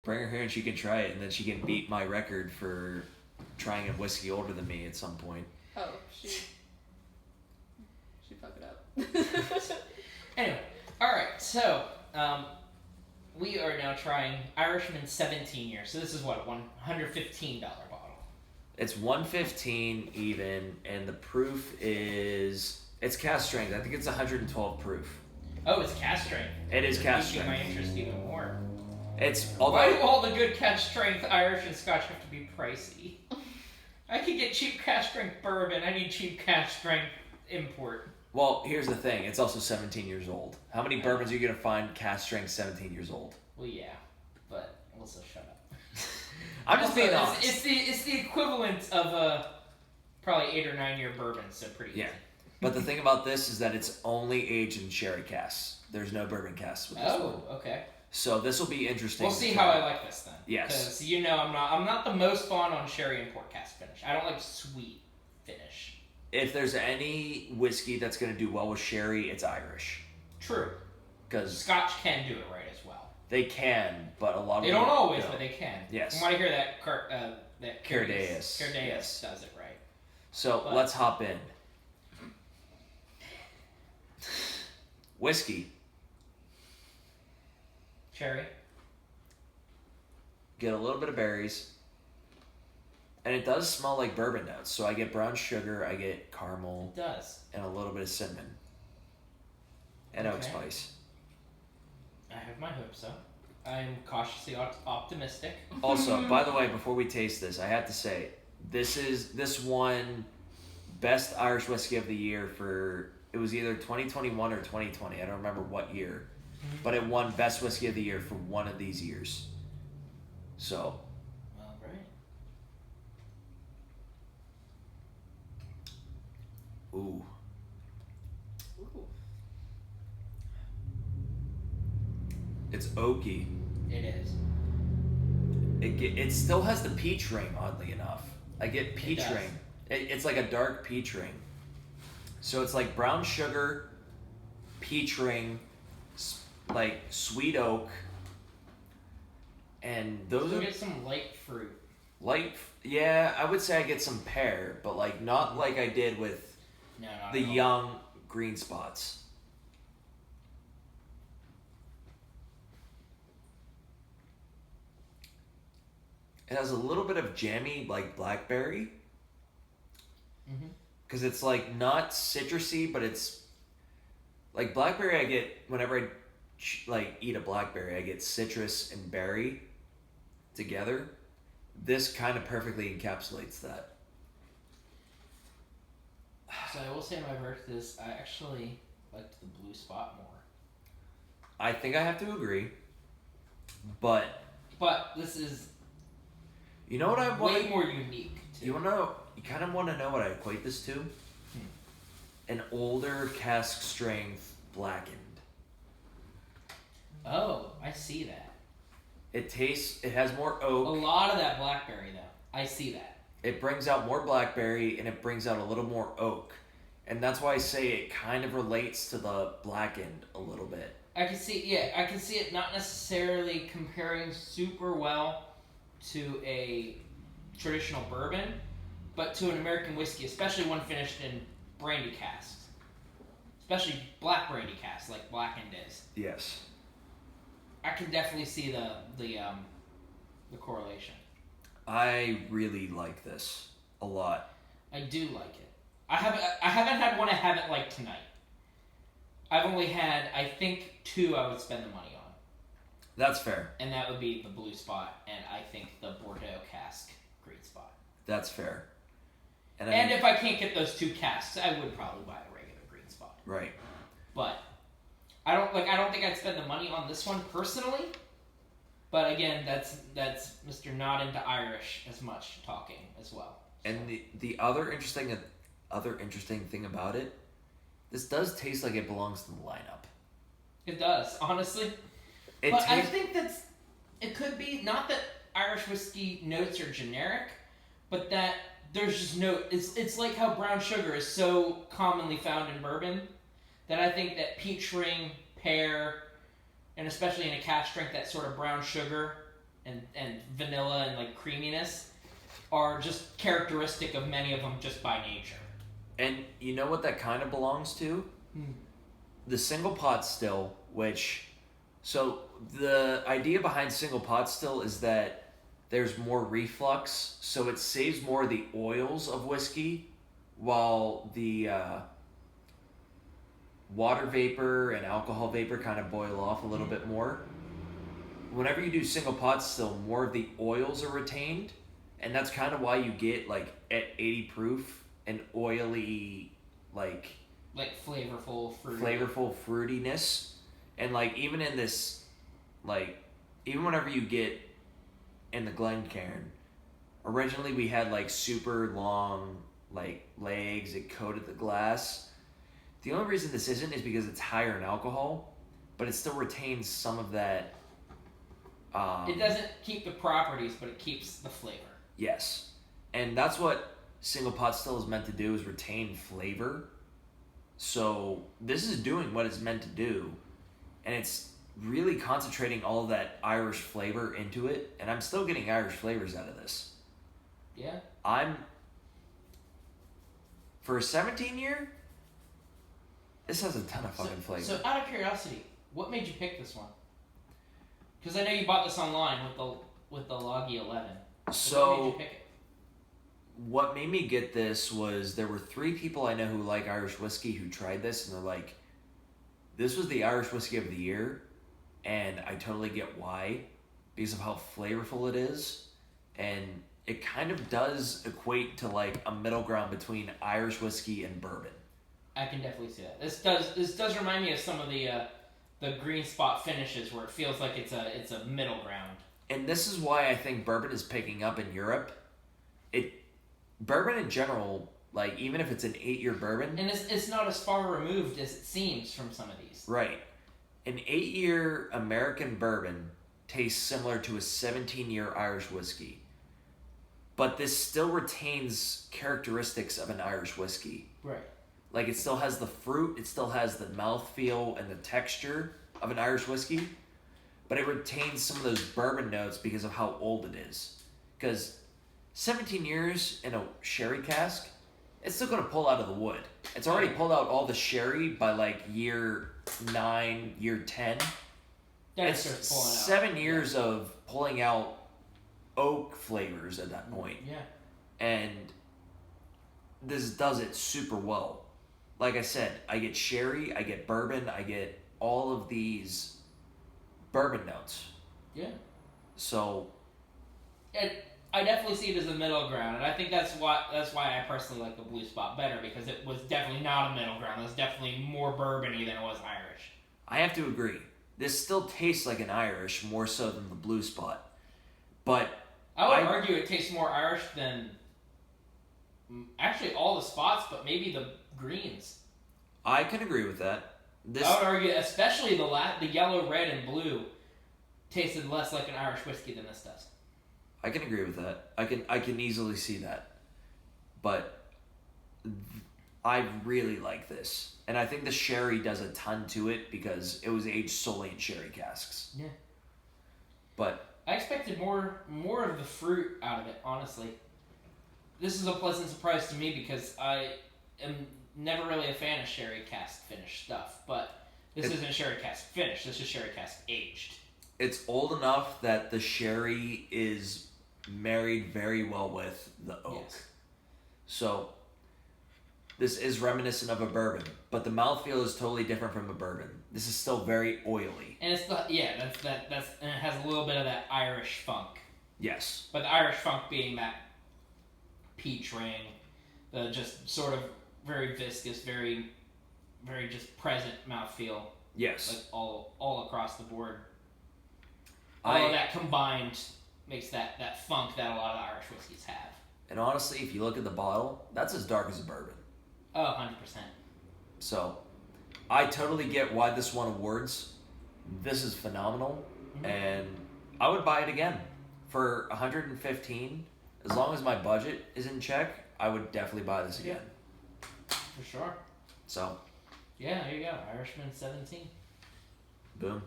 Bring her here and she can try it, and then she can beat my record for trying a whiskey older than me at some point. Oh, she fuck it up. Anyway, alright, so, we are now trying Irishman 17 years. So this is what, $115 bottle. It's $115 even, and the proof is... It's cask strength. I think it's 112 proof. Oh, it's cask strength. It is cask Piquing strength. my interest even more. Although Why do all the good cask strength Irish and Scotch have to be pricey? I could get cheap cask strength bourbon. I need cheap cask strength import. Well, here's the thing. It's also 17 years old. How many bourbons are you going to find cask strength 17 years old? Well, yeah, but also shut up. I'm just being honest. It's the equivalent of a probably 8 or 9 year bourbon, so pretty easy. Yeah. But the thing about this is that it's only aged in sherry casks. There's no bourbon casks with this one. Oh, okay. So this will be interesting. We'll see how I like this then. Yes. Because I'm not the most fond on sherry and port cask finish. I don't like sweet finish. If there's any whiskey that's going to do well with sherry, it's Irish. True. Because Scotch can do it right as well. they can, but a lot of They don't always, but they can. Yes. From what I hear, that Cardaeus Cardaeus does it right. So let's hop in. Whiskey. Cherry. Get a little bit of berries. And it does smell like bourbon notes. So I get brown sugar, I get caramel. It does. And a little bit of cinnamon. And oak spice. I have my hopes up. I'm cautiously optimistic. Also, by the way, before we taste this, I have to say, this won Best Irish Whiskey of the Year for, it was either 2021 or 2020. I don't remember what year. But it won Best Whiskey of the Year for one of these years. So. All right. Ooh. It's oaky. It is. It still has the peach ring, oddly enough. I get peach ring. It's like a dark peach ring. So it's like brown sugar, peach ring, like sweet oak, and those are... get some light fruit. Yeah, I would say I get some pear, but like not like I did with the young green spots. It has a little bit of jammy, like blackberry. Because it's like not citrusy, but it's like blackberry. I get whenever I like eat a blackberry, I get citrus and berry together. This kind of perfectly encapsulates that. So I will say my verdict I actually liked the blue spot more. I think I have to agree, but this is you know what I want? Way more unique. Too. You kind of want to know what I equate this to? An older cask strength blackened. Oh, I see that. It has more oak. A lot of that blackberry, though. I see that. It brings out more blackberry, and it brings out a little more oak. And that's why I say it kind of relates to the blackened a little bit. I can see it not necessarily comparing super well to a traditional bourbon, but to an American whiskey, especially one finished in brandy casks. Especially black brandy casks, like blackened is. Yes. I can definitely see the correlation. I really like this a lot. I do like it. I haven't had one I haven't liked tonight. I've only had, I think, 2 I would spend the money on. That's fair. And that would be the blue spot, and I think the Bordeaux cask green spot. That's fair. And if I can't get those 2 casks, I would probably buy a regular green spot. Right. But I don't think I'd spend the money on this one personally. But again, that's Mr. Not Into Irish as much talking as well. So. And the other interesting thing about it, this does taste like it belongs to the lineup. It does, honestly. I think it could be not that Irish whiskey notes are generic, but that there's just it's like how brown sugar is so commonly found in bourbon that I think that peach ring, pear, and especially in a cask strength, that sort of brown sugar and vanilla and like creaminess are just characteristic of many of them just by nature. And you know what that kind of belongs to? The single pot still, which... So, the idea behind single pot still is that there's more reflux, so it saves more of the oils of whiskey, while the water vapor and alcohol vapor kind of boil off a little bit more. Whenever you do single pot still, more of the oils are retained, and that's kind of why you get, like, at 80 proof, an oily, like flavorful fruitiness. And, like, even in this, like, even whenever you get in the Glencairn, originally we had, like, super long, like, legs. It coated the glass. The only reason this isn't is because it's higher in alcohol, but it still retains some of that. It doesn't keep the properties, but it keeps the flavor. Yes. And that's what single pot still is meant to do, is retain flavor. So this is doing what it's meant to do. And it's really concentrating all of that Irish flavor into it. And I'm still getting Irish flavors out of this. Yeah. For a 17-year, this has a ton of fucking flavor. So out of curiosity, what made you pick this one? Because I know you bought this online with the Loggy 11. So what made you pick it? What made me get this was there were 3 people I know who like Irish whiskey who tried this, and they're like, this was the Irish whiskey of the year, and I totally get why, because of how flavorful it is, and it kind of does equate to like a middle ground between Irish whiskey and bourbon. I can definitely see that. This does remind me of some of the green spot finishes where it feels like it's a middle ground. And this is why I think bourbon is picking up in Europe. Bourbon in general, like, even if it's an 8-year bourbon... And it's not as far removed as it seems from some of these. Right. An 8-year American bourbon tastes similar to a 17-year Irish whiskey. But this still retains characteristics of an Irish whiskey. Right. Like, it still has the fruit, it still has the mouthfeel and the texture of an Irish whiskey, but it retains some of those bourbon notes because of how old it is. Because 17 years in a sherry cask, it's still going to pull out of the wood. It's already pulled out all the sherry by, like, year 9, year 10. Then it's 7 years of pulling out oak flavors at that point. Yeah. And this does it super well. Like I said, I get sherry, I get bourbon, I get all of these bourbon notes. Yeah. So... I definitely see it as a middle ground, and I think that's why I personally like the Blue Spot better, because it was definitely not a middle ground. It was definitely more bourbony than it was Irish. I have to agree. This still tastes like an Irish more so than the Blue Spot. But... I would argue it tastes more Irish than... actually all the spots, but maybe the greens. I can agree with that. I would argue, especially the yellow, red, and blue tasted less like an Irish whiskey than this does. I can agree with that. I can easily see that. But I really like this. And I think the sherry does a ton to it because it was aged solely in sherry casks. Yeah. But I expected more of the fruit out of it, honestly. This is a pleasant surprise to me because I am never really a fan of sherry cask finished stuff. But this isn't sherry cask finished. This is sherry cask aged. It's old enough that the sherry is married very well with the oak. Yes. So this is reminiscent of a bourbon, but the mouthfeel is totally different from a bourbon. This is still very oily. And it's and it has a little bit of that Irish funk. Yes. But the Irish funk being that peach ring, the just sort of very viscous, very very just present mouthfeel. Yes. Like all across the board. All of that combined makes that funk that a lot of Irish whiskeys have. And honestly, if you look at the bottle, that's as dark as a bourbon. Oh, 100%. So, I totally get why this won awards. This is phenomenal, and I would buy it again. For $115, as long as my budget is in check, I would definitely buy this again. For sure. So. Yeah, there you go. Irishman 17. Boom.